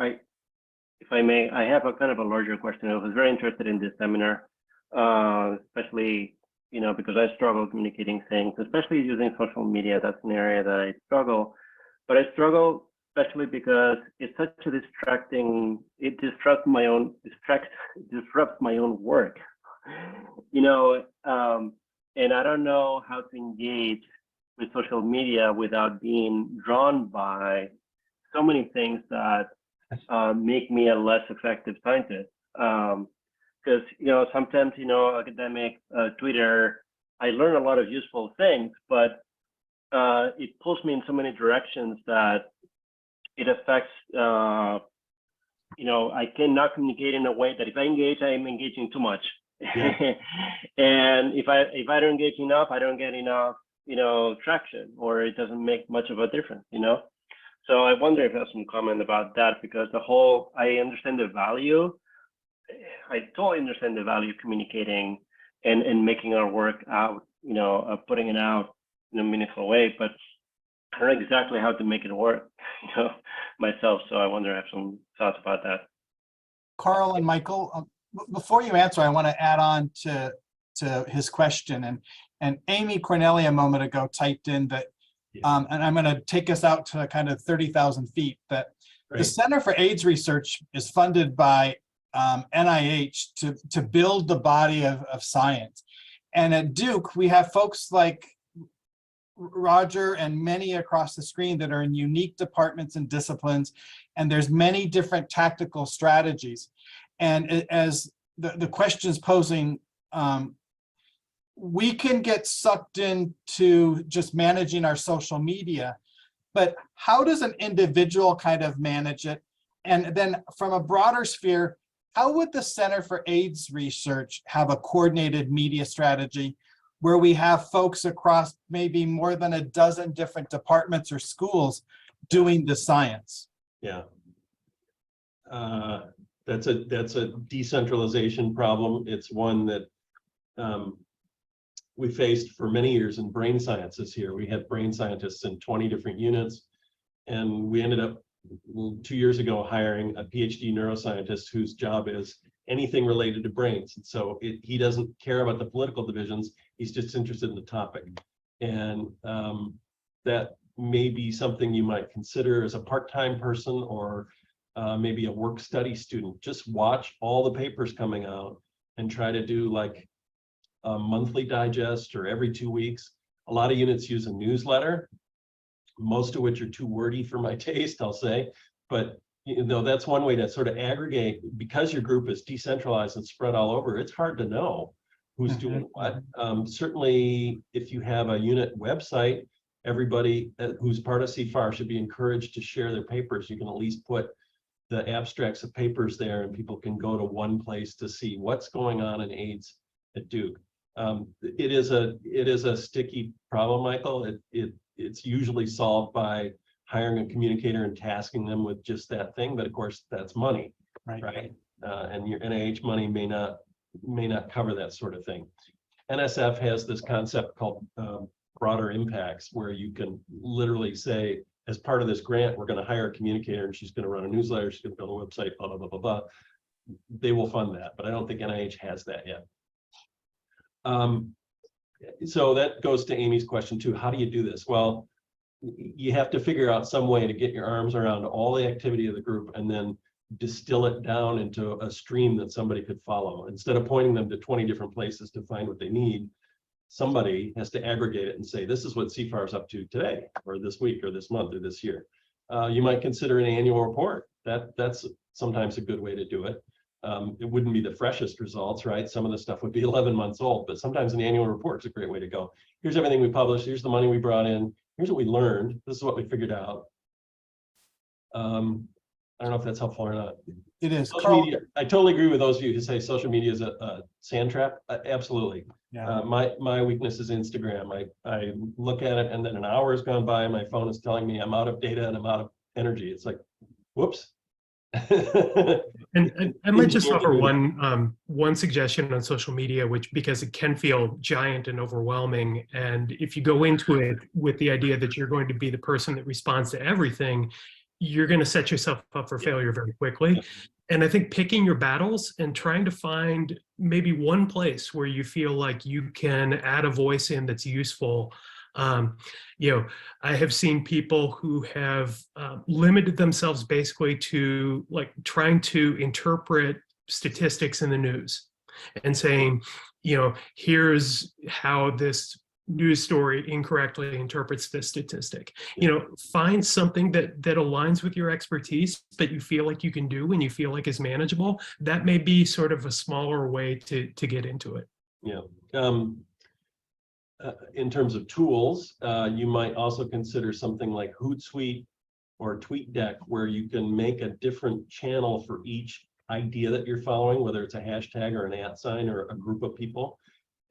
If I may, I have a kind of a larger question. I was very interested in this seminar, especially, because I struggle communicating things, especially using social media. That's an area that I struggle, but I struggle especially because it's such a distracting, it disrupts my own work, and I don't know how to engage with social media without being drawn by so many things that make me a less effective scientist. Because sometimes academic Twitter, I learn a lot of useful things, but it pulls me in so many directions that it affects. I cannot communicate in a way that if I engage, I'm engaging too much. Yeah. And if I don't engage enough, I don't get enough traction, or it doesn't make much of a difference, So I wonder if you have some comment about that, because I understand the value. I totally understand the value of communicating and making our work out, putting it out in a meaningful way, but I don't know exactly how to make it work, myself. So I wonder if I have some thoughts about that. Karl and Michael, before you answer, I want to add on to his question. And Amy Corneli a moment ago typed in that, and I'm going to take us out to kind of 30,000 feet, that the Center for AIDS Research is funded by NIH to build the body of science. And at Duke, we have folks like Roger and many across the screen that are in unique departments and disciplines, and there's many different tactical strategies. And as the question's posing, we can get sucked into just managing our social media, but how does an individual kind of manage it? And then from a broader sphere, how would the Center for AIDS Research have a coordinated media strategy where we have folks across maybe more than a dozen different departments or schools doing the science? Yeah. That's a decentralization problem. It's one that we faced for many years in brain sciences here. We had brain scientists in 20 different units, and we ended up 2 years ago hiring a PhD neuroscientist whose job is anything related to brains. And so he doesn't care about the political divisions. He's just interested in the topic. And that may be something you might consider as a part-time person, or maybe a work study student. Just watch all the papers coming out and try to do like a monthly digest or every 2 weeks. A lot of units use a newsletter, most of which are too wordy for my taste, I'll say. But you know, that's one way to sort of aggregate. Because your group is decentralized and spread all over, it's hard to know who's doing what. Certainly, if you have a unit website, everybody who's part of CFAR should be encouraged to share their papers. You can at least put the abstracts of papers there, and people can go to one place to see what's going on in AIDS at Duke. It is a sticky problem, Michael. It's usually solved by hiring a communicator and tasking them with just that thing, but of course that's money, right? And your NIH money may not cover that sort of thing. NSF has this concept called broader impacts, where you can literally say, as part of this grant, we're going to hire a communicator, and she's going to run a newsletter, she's going to build a website, blah, blah, blah, blah, blah. They will fund that, but I don't think NIH has that yet. So that goes to Amy's question too. How do you do this? Well, you have to figure out some way to get your arms around all the activity of the group and then distill it down into a stream that somebody could follow. Instead of pointing them to 20 different places to find what they need, somebody has to aggregate it and say, this is what CFAR is up to today, or this week, or this month, or this year. You might consider an annual report. That's sometimes a good way to do it. It wouldn't be the freshest results, right? Some of the stuff would be 11 months old, but sometimes an annual report is a great way to go. Here's everything we published. Here's the money we brought in. Here's what we learned. This is what we figured out. I don't know if that's helpful or not. It is. Social media, I totally agree with those of you who say social media is a sand trap. Absolutely. Yeah. My weakness is Instagram. I look at it, and then an hour has gone by, and my phone is telling me I'm out of data and I'm out of energy. It's like, whoops. And I might just offer one suggestion on social media, which, because it can feel giant and overwhelming, and if you go into it with the idea that you're going to be the person that responds to everything, you're going to set yourself up for failure very quickly. And I think picking your battles and trying to find maybe one place where you feel like you can add a voice in that's useful. You know, I have seen people who have limited themselves basically to like trying to interpret statistics in the news and saying, you know, here's how this news story incorrectly interprets this statistic. You know, find something that aligns with your expertise, but you feel like you can do and you feel like is manageable. That may be sort of a smaller way to get into it. Yeah. In terms of tools, you might also consider something like Hootsuite or TweetDeck, where you can make a different channel for each idea that you're following, whether it's a hashtag or an @ sign or a group of people.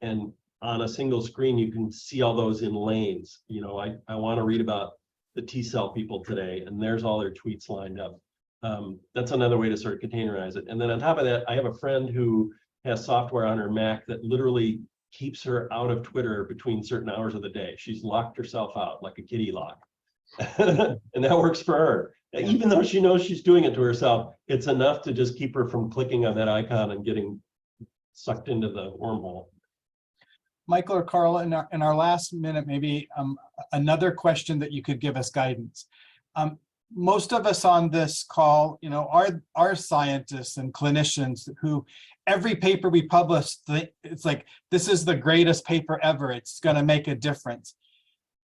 And on a single screen, you can see all those in lanes. You know, I want to read about the T-cell people today, and there's all their tweets lined up. That's another way to sort of containerize it. And then on top of that, I have a friend who has software on her Mac that literally keeps her out of Twitter between certain hours of the day. She's locked herself out like a kitty lock. And that works for her. Even though she knows she's doing it to herself, it's enough to just keep her from clicking on that icon and getting sucked into the wormhole. Michael or Karl, in our last minute, maybe another question that you could give us guidance. Most of us on this call, you know, are scientists and clinicians who every paper we publish, it's like, this is the greatest paper ever. It's going to make a difference.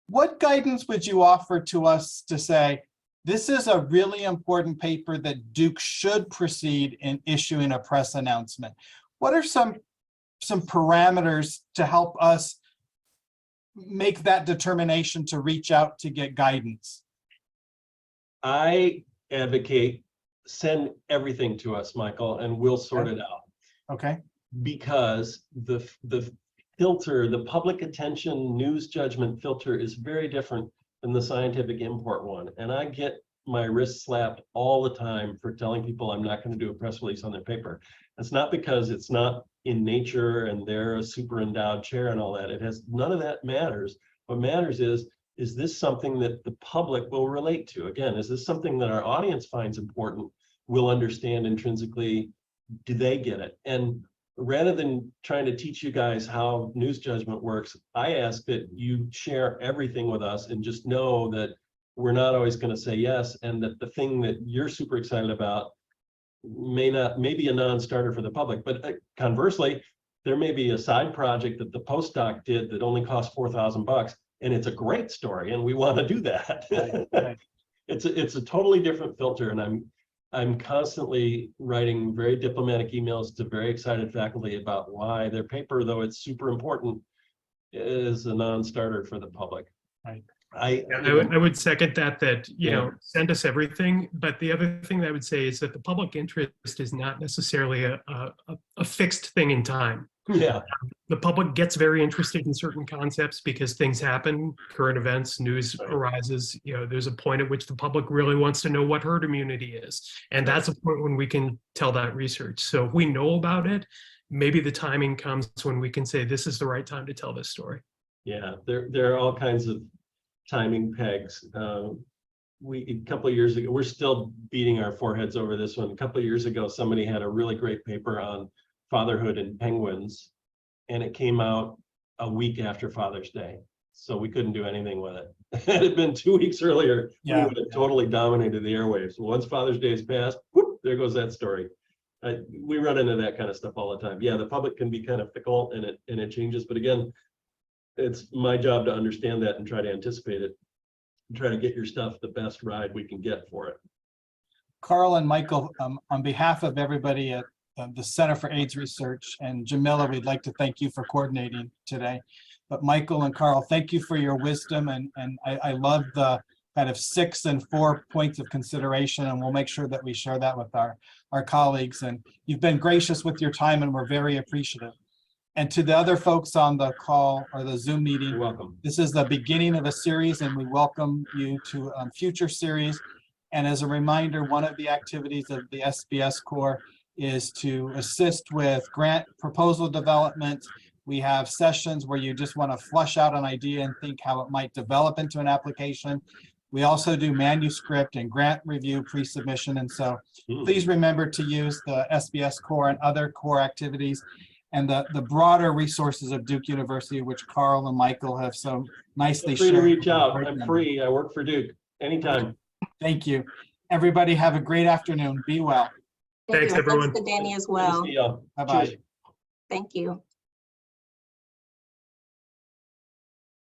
What guidance would you offer to us to say, this is a really important paper that Duke should proceed in issuing a press announcement? What are some parameters to help us make that determination to reach out to get guidance? I advocate send everything to us, Michael, and we'll sort it out. Okay, Because the filter, the public attention news judgment filter is very different than the scientific import one. And I get my wrist slapped all the time for telling people I'm not going to do a press release on their paper. It's not because it's not in Nature and they're a super endowed chair and all that. It has, none of that matters. What matters is this something that the public will relate to? Again, is this something that our audience finds important, will understand intrinsically? Do they get it? And rather than trying to teach you guys how news judgment works, I ask that you share everything with us and just know that we're not always going to say yes, and that the thing that you're super excited about may be a non-starter for the public. But conversely, there may be a side project that the postdoc did that only cost $4,000, and it's a great story, and we want to do that. right. It's a totally different filter, and I'm constantly writing very diplomatic emails to very excited faculty about why their paper, though it's super important, is a non-starter for the public. Right. I would second that, you know, send us everything. But the other thing that I would say is that the public interest is not necessarily a fixed thing in time. Yeah. The public gets very interested in certain concepts because things happen, current events, news arises. You know, there's a point at which the public really wants to know what herd immunity is. And that's a point when we can tell that research. So if we know about it, maybe the timing comes when we can say, this is the right time to tell this story. Yeah, there are all kinds of timing pegs. A couple of years ago, we're still beating our foreheads over this one. A couple of years ago, somebody had a really great paper on fatherhood in penguins, and it came out a week after Father's Day. So we couldn't do anything with it. Had it been 2 weeks earlier, we would have totally dominated the airwaves. Once Father's Day is passed, whoop, there goes that story. We run into that kind of stuff all the time. Yeah, the public can be kind of fickle and it changes, but again, it's my job to understand that and try to anticipate it and try to get your stuff the best ride we can get for it. Karl and Michael, on behalf of everybody at the Center for AIDS Research and Jamila, we'd like to thank you for coordinating today. But Michael and Karl, thank you for your wisdom, and I love the kind of 6 and 4 points of consideration, and we'll make sure that we share that with our colleagues. And you've been gracious with your time, and we're very appreciative. And to the other folks on the call or the Zoom meeting, You're welcome. This is the beginning of a series, and we welcome you to future series. And as a reminder, one of the activities of the SBS Corps is to assist with grant proposal development. We have sessions where you just want to flush out an idea and think how it might develop into an application. We also do manuscript and grant review pre-submission. And so please remember to use the SBS Corps and other core activities and the broader resources of Duke University, which Karl and Michael have so nicely shared. Feel free to reach out. I'm free. I work for Duke anytime. Thank you. Everybody have a great afternoon. Be well. Thanks, everyone. Thanks to Danny as well. See y'all. Bye-bye. Cheers. Thank you.